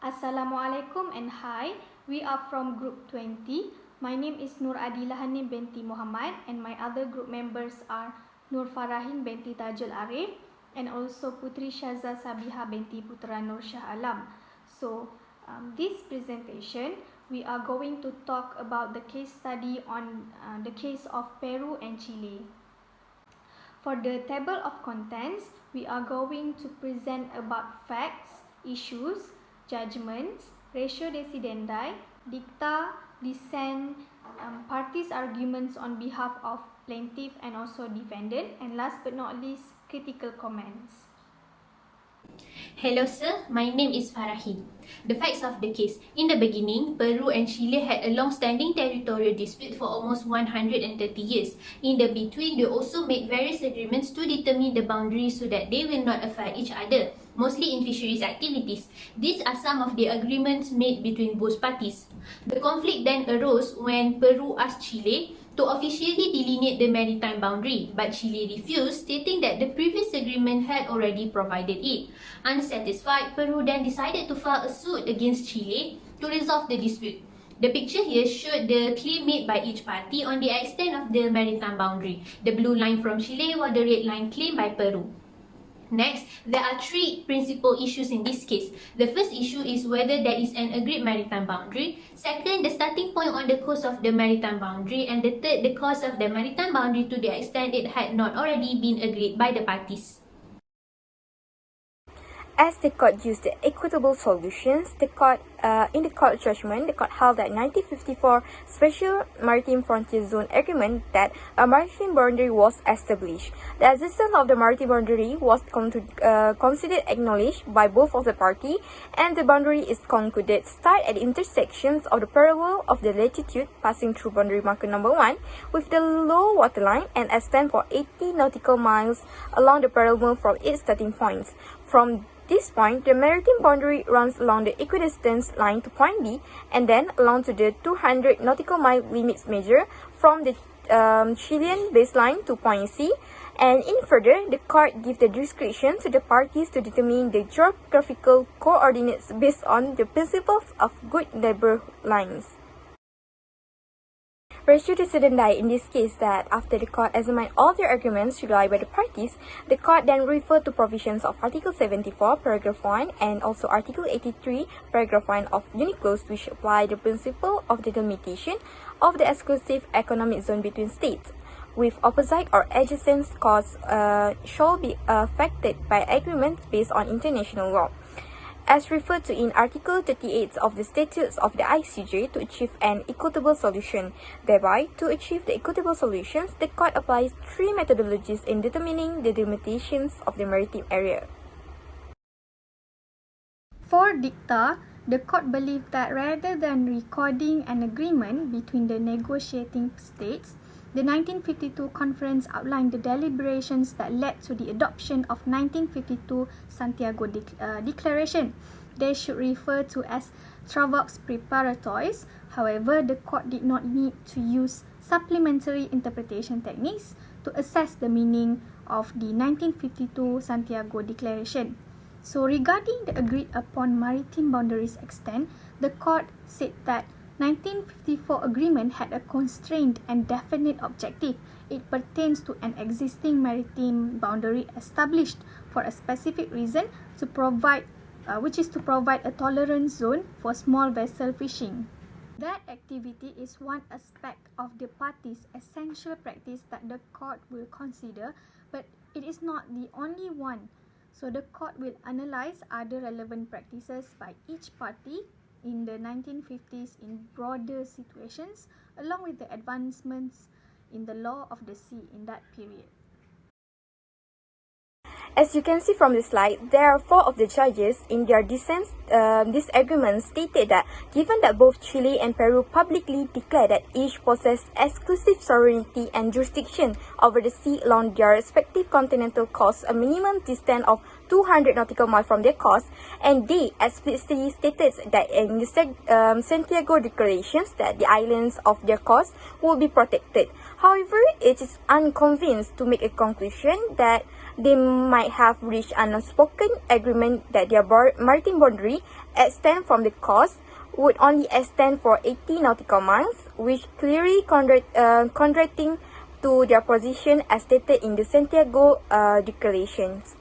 Assalamualaikum and hi, we are from group 20. My name is Nur Adila Hanim binti Muhammad and my other group members are Nur Farahin binti Tajul Arif and also Putri Syaza Sabiha binti Putra Nur Shah Alam. So, this presentation, we are going to talk about the case study on the case of Peru and Chile. For the table of contents, we are going to present about facts, issues, judgments, ratio decidendi, dicta, dissent, parties' arguments on behalf of plaintiff and also defendant, and last but not least, critical comments. Hello sir, my name is Farahin. The facts of the case. In the beginning, Peru and Chile had a long-standing territorial dispute for almost 130 years. In the between, they also made various agreements to determine the boundaries so that they will not affect each other, mostly in fisheries activities. These are some of the agreements made between both parties. The conflict then arose when Peru asked Chile to officially delineate the maritime boundary, but Chile refused, stating that the previous agreement had already provided it. Unsatisfied, Peru then decided to file a suit against Chile to resolve the dispute. The picture here showed the claim made by each party on the extent of the maritime boundary. The blue line from Chile while the red line claimed by Peru. Next, there are three principal issues in this case. The first issue is whether there is an agreed maritime boundary. Second, the starting point on the coast of the maritime boundary. And the third, the cost of the maritime boundary to the extent it had not already been agreed by the parties. As the court used the equitable solutions, in the court judgment, the court held that 1954 Special Maritime Frontier Zone Agreement that a maritime boundary was established. The existence of the maritime boundary was considered acknowledged by both of the parties, and the boundary is concluded start at the intersections of the parallel of the latitude passing through boundary marker number 1 with the low water line and extend for 80 nautical miles along the parallel from its starting points. From this point, the maritime boundary runs along the equidistance line to point B and then along to the 200 nautical mile limits measure from the Chilean baseline to point C. And in further, the court gives the discretion to the parties to determine the geographical coordinates based on the principles of good neighbor lines. Ratio decidendi in this case that after the court examined all the arguments relied by the parties, the court then referred to provisions of Article 74, Paragraph 1 and also Article 83, Paragraph 1 of UNICLOS which apply the principle of the delimitation of the exclusive economic zone between states, with opposite or adjacent costs shall be affected by agreements based on international law. As referred to in Article 38 of the Statutes of the ICJ to achieve an equitable solution. Thereby, to achieve the equitable solutions, the court applies three methodologies in determining the delimitations of the maritime area. For dicta, the court believed that rather than recording an agreement between the negotiating states, the 1952 conference outlined the deliberations that led to the adoption of 1952 Santiago Declaration. They should refer to as Travaux Preparatoires. However, the court did not need to use supplementary interpretation techniques to assess the meaning of the 1952 Santiago Declaration. So, regarding the agreed upon maritime boundaries extent, the court said that 1954 agreement had a constrained and definite objective. It pertains to an existing maritime boundary established for a specific reason to provide, which is to provide a tolerance zone for small vessel fishing. That activity is one aspect of the parties' essential practice that the court will consider, but it is not the only one. So the court will analyze other relevant practices by each party in the 1950s in broader situations, along with the advancements in the law of the sea in that period. As you can see from the slide, there are four of the judges in their dissents. This agreement stated that given that both Chile and Peru publicly declared that each possessed exclusive sovereignty and jurisdiction over the sea along their respective continental coasts, a minimum distance of 200 nautical miles from their coast, and they explicitly stated that in the Santiago declarations that the islands of their coast will be protected. However, it is unconvinced to make a conclusion that they might have reached an unspoken agreement that their maritime boundary extend from the coast would only extend for 80 nautical miles, which clearly contradicting to their position as stated in the Santiago Declarations.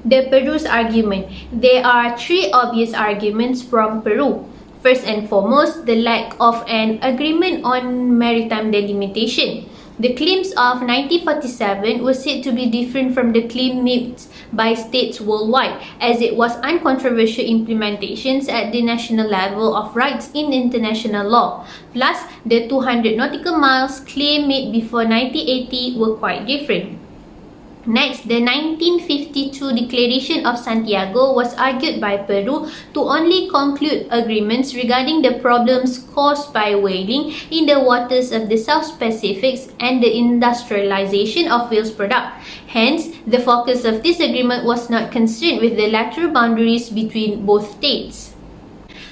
The Peru's argument. There are three obvious arguments from Peru. First and foremost, the lack of an agreement on maritime delimitation. The claims of 1947 were said to be different from the claim made by states worldwide, as it was uncontroversial implementations at the national level of rights in international law. Plus, the 200 nautical miles claim made before 1980 were quite different. Next, the 1952 Declaration of Santiago was argued by Peru to only conclude agreements regarding the problems caused by whaling in the waters of the South Pacific and the industrialization of whales product. Hence, the focus of this agreement was not concerned with the lateral boundaries between both states.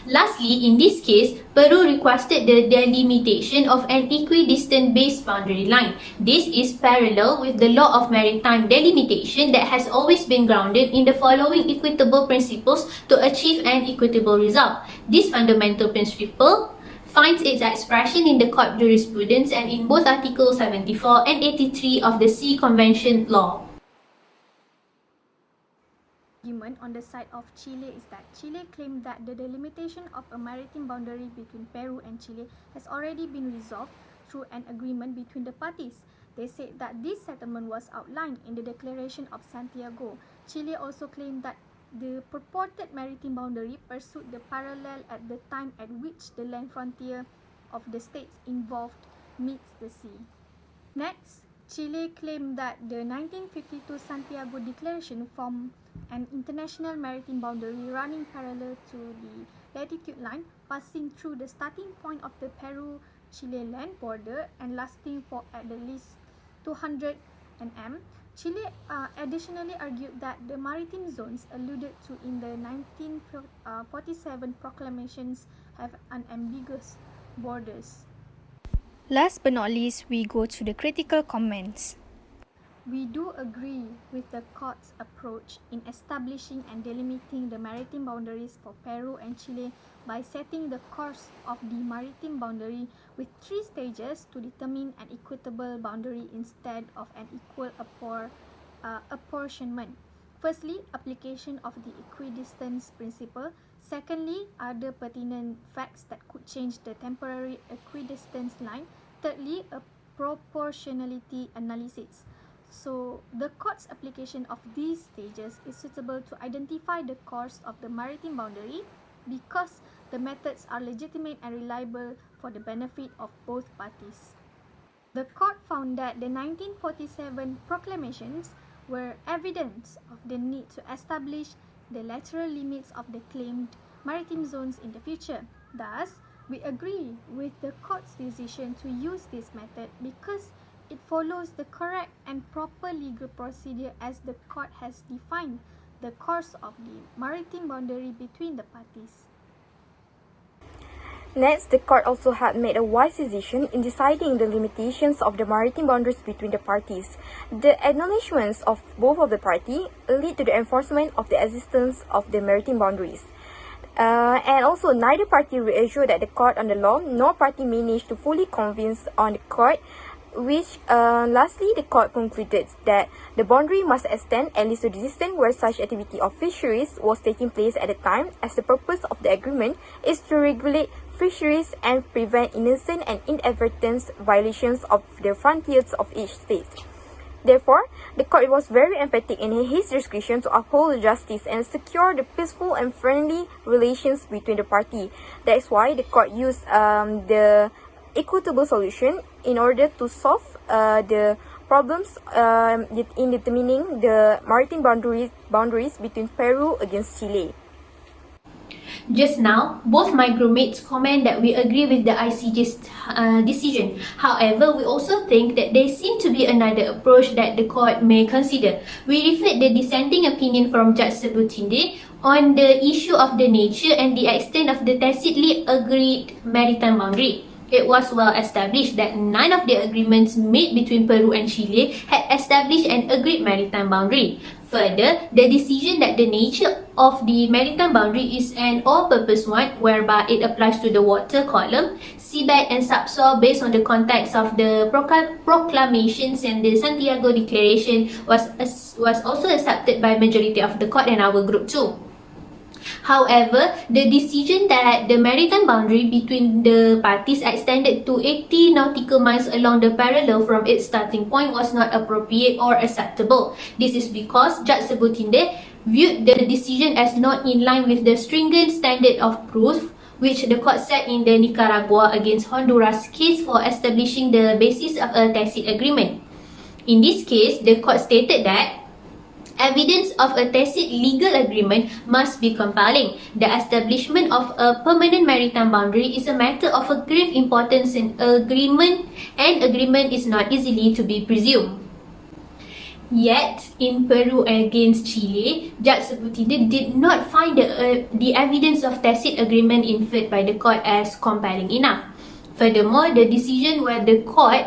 Lastly, in this case, Peru requested the delimitation of an equidistant base boundary line. This is parallel with the law of maritime delimitation that has always been grounded in the following equitable principles to achieve an equitable result. This fundamental principle finds its expression in the court jurisprudence and in both Article 74 and 83 of the Sea Convention law. Argument on the side of Chile is that Chile claimed that the delimitation of a maritime boundary between Peru and Chile has already been resolved through an agreement between the parties. They said that this settlement was outlined in the Declaration of Santiago. Chile also claimed that the purported maritime boundary pursued the parallel at the time at which the land frontier of the states involved meets the sea. Next, Chile claimed that the 1952 Santiago Declaration formed an international maritime boundary running parallel to the latitude line, passing through the starting point of the Peru-Chile land border and lasting for at least 200 nm. Chile additionally argued that the maritime zones alluded to in the 1947 proclamations have unambiguous borders. Last but not least, we go to the critical comments. We do agree with the court's approach in establishing and delimiting the maritime boundaries for Peru and Chile by setting the course of the maritime boundary with 3 stages to determine an equitable boundary instead of an equal apportionment. Firstly, application of the equidistance principle. Secondly, other pertinent facts that could change the temporary equidistance line. Thirdly, a proportionality analysis. So, the court's application of these stages is suitable to identify the course of the maritime boundary because the methods are legitimate and reliable for the benefit of both parties. The court found that the 1947 proclamations were evidence of the need to establish the lateral limits of the claimed maritime zones in the future. Thus, we agree with the court's decision to use this method because it follows the correct and proper legal procedure as the court has defined the course of the maritime boundary between the parties. Next, the court also had made a wise decision in deciding the limitations of the maritime boundaries between the parties. The acknowledgements of both of the parties lead to the enforcement of the existence of the maritime boundaries. And also, neither party reassured that the court on the law, nor party managed to fully convince on the court, which lastly the court concluded that the boundary must extend at least to the distance where such activity of fisheries was taking place at the time, as the purpose of the agreement is to regulate fisheries and prevent innocent and inadvertent violations of the frontiers of each state. Therefore, the court was very emphatic in his discretion to uphold justice and secure the peaceful and friendly relations between the parties. That is why the court used the equitable solution in order to solve the problems in determining the maritime boundaries between Peru against Chile. Just now, both my groupmates comment that we agree with the ICJ's decision. However, we also think that there seems to be another approach that the court may consider. We reflect the dissenting opinion from Judge Sebutinde on the issue of the nature and the extent of the tacitly agreed maritime boundary. It was well established that none of the agreements made between Peru and Chile had established an agreed maritime boundary. Further, the decision that the nature of the maritime boundary is an all-purpose one, whereby it applies to the water column, seabed and subsoil based on the context of the proclamations and the Santiago Declaration was also accepted by majority of the court and our group too. However, the decision that the maritime boundary between the parties extended to 80 nautical miles along the parallel from its starting point was not appropriate or acceptable. This is because Judge Sebutinde viewed the decision as not in line with the stringent standard of proof which the court set in the Nicaragua against Honduras case for establishing the basis of a tacit agreement. In this case, the court stated that evidence of a tacit legal agreement must be compelling. The establishment of a permanent maritime boundary is a matter of a grave importance and agreement is not easily to be presumed. Yet, in Peru against Chile, Judge Sebutinde did not find the evidence of tacit agreement inferred by the court as compelling enough. Furthermore, the decision where the court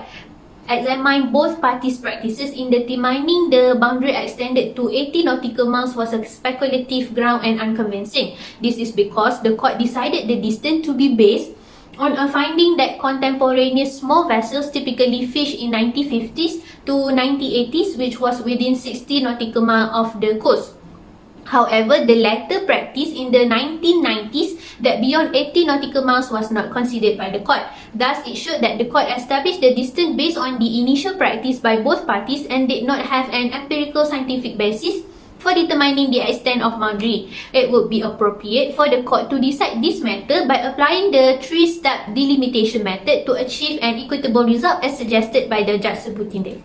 examined both parties' practices in determining the boundary extended to 80 nautical miles was a speculative ground and unconvincing. This is because the court decided the distance to be based on a finding that contemporaneous small vessels typically fished in 1950s to 1980s, which was within 60 nautical miles of the coast. However, the latter practice in the 1990s that beyond 80 nautical miles was not considered by the court. Thus, it showed that the court established the distance based on the initial practice by both parties and did not have an empirical scientific basis for determining the extent of boundary. It would be appropriate for the court to decide this matter by applying the three-step delimitation method to achieve an equitable result as suggested by the Judge Sebutinde.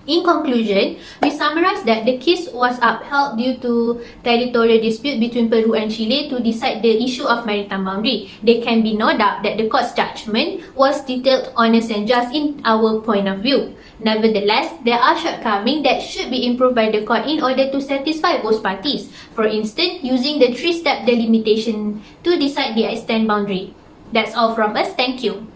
In conclusion, we summarize that the case was upheld due to territorial dispute between Peru and Chile to decide the issue of maritime boundary. There can be no doubt that the court's judgment was detailed, honest and just in our point of view. Nevertheless, there are shortcomings that should be improved by the court in order to satisfy both parties. For instance, using the three-step delimitation to decide the extent boundary. That's all from us. Thank you.